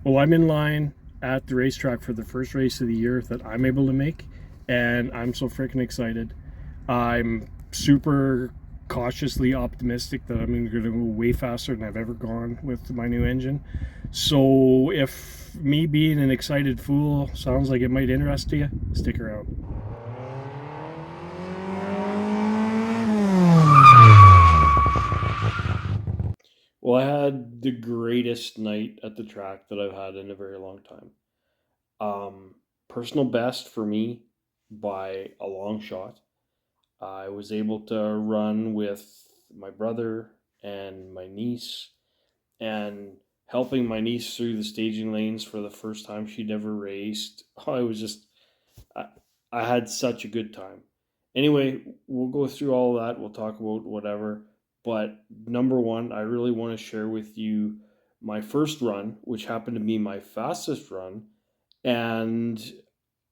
Well, I'm in line at the racetrack for the first race of the year that I'm able to make, and I'm so freaking excited. I'm super cautiously optimistic that I'm going to go way faster than I've ever gone with my new engine. So if me being an excited fool sounds like it might interest you, stick around. Well, I had the greatest night at the track that I've had in a very long time. Personal best for me by a long shot. I was able to run with my brother and my niece, and helping my niece through the staging lanes for the first time she'd ever raced. I was just, I, I had such a good time. Anyway, we'll go through all of that. We'll talk about whatever. But number one, I really want to share with you my first run, which happened to be my fastest run, and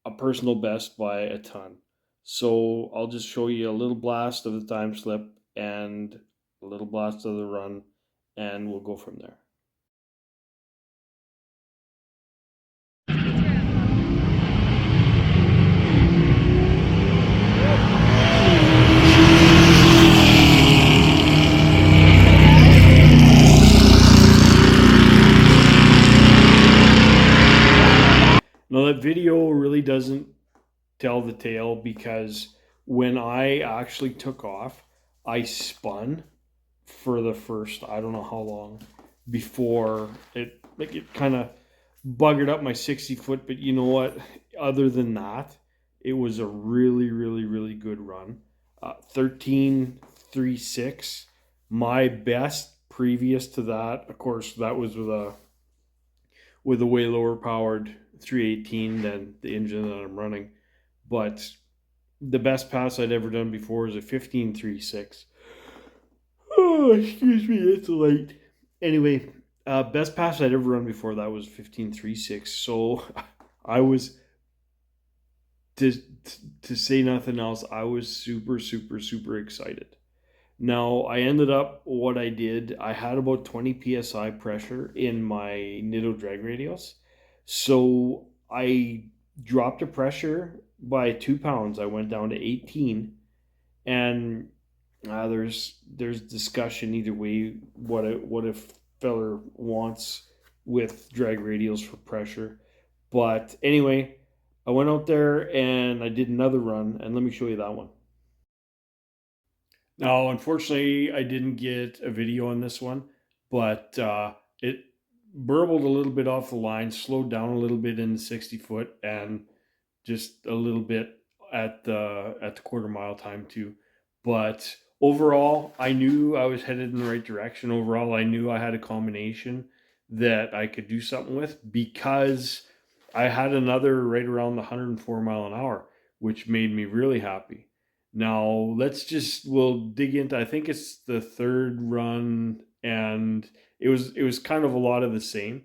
a personal best by a ton. So I'll just show you a little blast of the time slip and a little blast of the run, and we'll go from there. Now that video really doesn't tell the tale, because when I actually took off, I spun for the first, I don't know how long, before it kind of buggered up my 60 foot. But you know what? Other than that, it was a really, really, really good run. 13.36. My best previous to that, of course, that was with a way lower powered 318 than the engine that I'm running. But the best pass I'd ever done before is a 15.36. Oh, excuse me, it's late. Anyway, best pass I'd ever run before that was 15.36. So I was, to say nothing else, I was super, super, super excited. Now, I ended up, what I did, I had about 20 psi pressure in my Nitto drag radials. So I dropped the pressure by 2 pounds. I went down to 18. And there's discussion either way what a feller wants with drag radials for pressure. But anyway, I went out there and I did another run, and let me show you that one. Now, unfortunately, I didn't get a video on this one, but it burbled a little bit off the line, slowed down a little bit in the 60 foot, and just a little bit at the quarter mile time too. But overall, I knew I was headed in the right direction. Overall, I knew I had a combination that I could do something with, because I had another right around the 104 mile an hour, which made me really happy. Now we'll dig into, I think it's the third run, and it was kind of a lot of the same,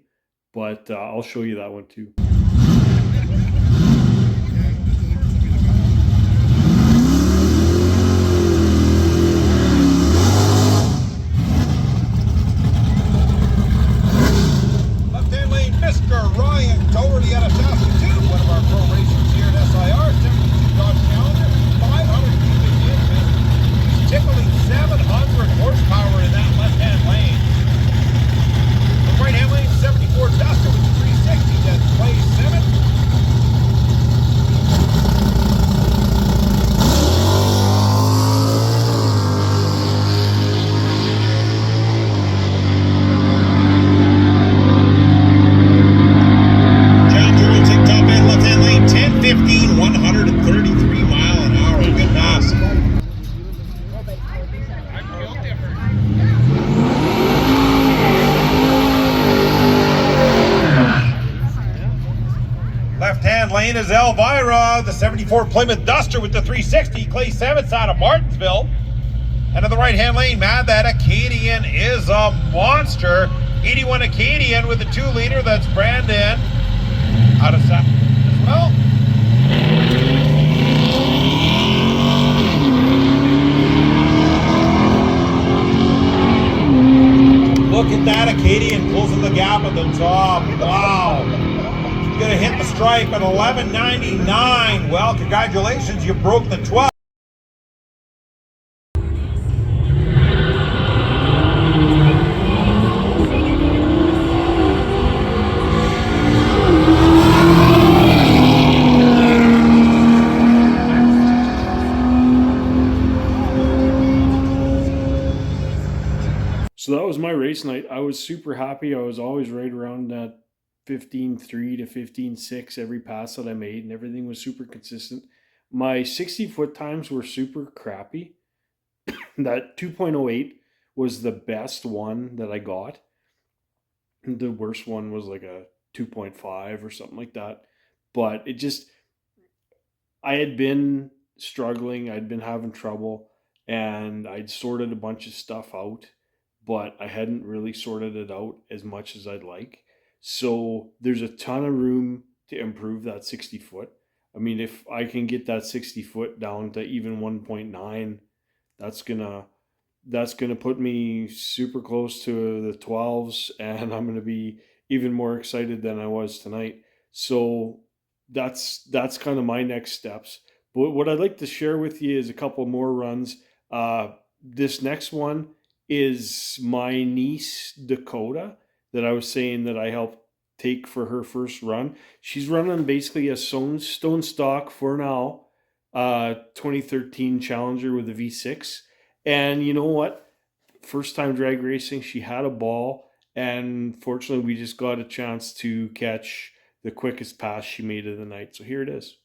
but I'll show you that one too. Left-hand lane, Mr. Ryan Doherty out of Saskatoon, one of our pro racers here at SIR, 72 Dodge Challenger, 500 cubic inches. He's tickling 700 horsepower in that left-hand lane. The right-hand lane, 74 Duster with the 360, that's Cley 7. Challenger will take top end, left-hand lane, 10-15, 133 mile an hour. Good pass. Left-hand lane is Elvira, the 74 Plymouth Duster with the 360, Cley 7th out of Martinsville. And in the right-hand lane, man, that Acadian is a monster. 81 Acadian with the 2-liter, that's Brandon out of Sac as well. Look at that, Acadian closing the gap at the top. Wow. Gonna hit the stripe at 11.99. Well, congratulations, you broke the 12. So that was my race night. I was super happy. I was always right around that 15.3 to 15.6 every pass that I made, and everything was super consistent. My 60-foot times were super crappy. That 2.08 was the best one that I got. The worst one was like a 2.5 or something like that. But it just, I had been struggling, I'd been having trouble, and I'd sorted a bunch of stuff out, but I hadn't really sorted it out as much as I'd like. So there's a ton of room to improve that 60 foot. I mean, if I can get that 60 foot down to even 1.9, that's gonna that's going to put me super close to the 12s, and I'm going to be even more excited than I was tonight. So that's kind of my next steps. But what I'd like to share with you is a couple more runs. This next one is my niece Dakota that I was saying that I helped take for her first run. She's running basically a stone stock for now, 2013 Challenger with a V6. And you know what? First time drag racing, she had a ball, and fortunately, we just got a chance to catch the quickest pass she made of the night. So here it is.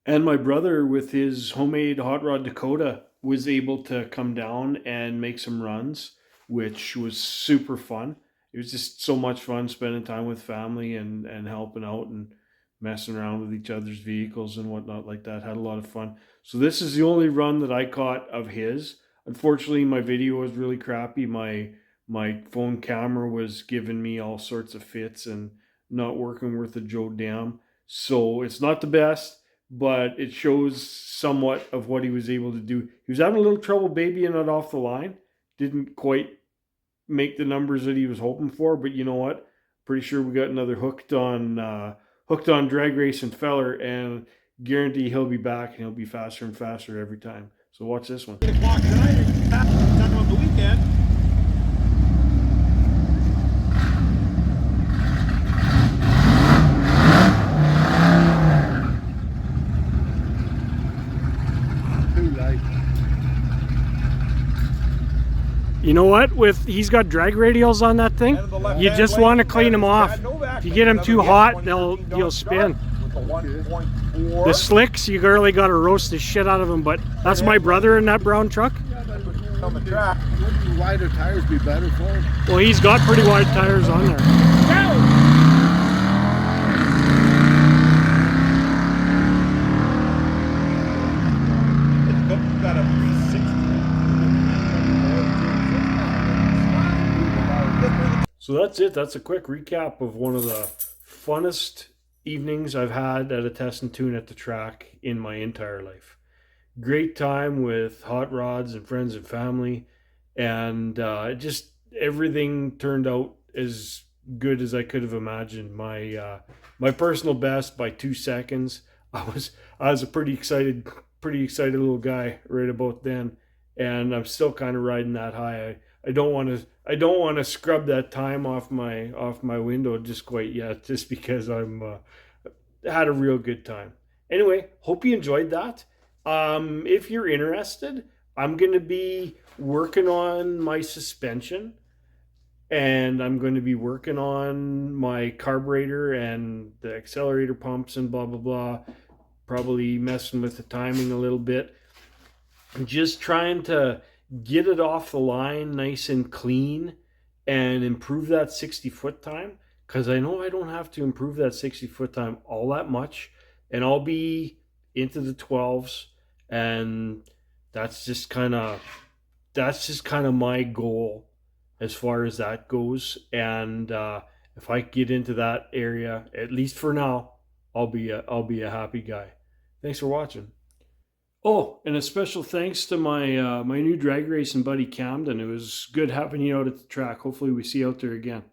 And my brother, with his homemade hot rod Dakota, was able to come down and make some runs, which was super fun. It was just so much fun spending time with family and helping out and messing around with each other's vehicles and whatnot like that. Had a lot of fun. So this is the only run that I caught of his. Unfortunately, my video was really crappy. My phone camera was giving me all sorts of fits and not working worth a Joe damn. So it's not the best, but it shows somewhat of what he was able to do. He was having a little trouble babying it off the line. Didn't quite make the numbers that he was hoping for, but you know what? Pretty sure we got another hooked on drag racing feller, and guarantee he'll be back and he'll be faster and faster every time. So watch this one. 8 o'clock tonight, talking about the weekend. You know what? With he's got drag radials on that thing, you just want to clean them off. If you get them too hot, you'll spin. The slicks, you really got to roast the shit out of them. But that's my brother in that brown truck. On the track. Wouldn't wider tires be better for him? Well, he's got pretty wide tires on there. Got a 360. So that's it. That's a quick recap of one of the funnest evenings I've had at a test and tune at the track in my entire life. Great time with hot rods and friends and family, and just everything turned out as good as I could have imagined. My personal best by 2 seconds. I was a pretty excited little guy right about then, and I'm still kind of riding that high. I don't want to scrub that time off my window just quite yet, just because I'm had a real good time. Anyway, hope you enjoyed that. If you're interested, I'm going to be working on my suspension, and I'm going to be working on my carburetor and the accelerator pumps and blah blah blah. Probably messing with the timing a little bit. Just trying to get it off the line nice and clean and improve that 60-foot time, because I know I don't have to improve that 60-foot time all that much, and I'll be into the 12s, and that's just kind of that's just kind of my goal as far as that goes. And if I get into that area, at least for now, I'll be a happy guy. Thanks for watching. Oh, and a special thanks to my new drag racing buddy Camden. It was good having you out at the track. Hopefully, we see you out there again.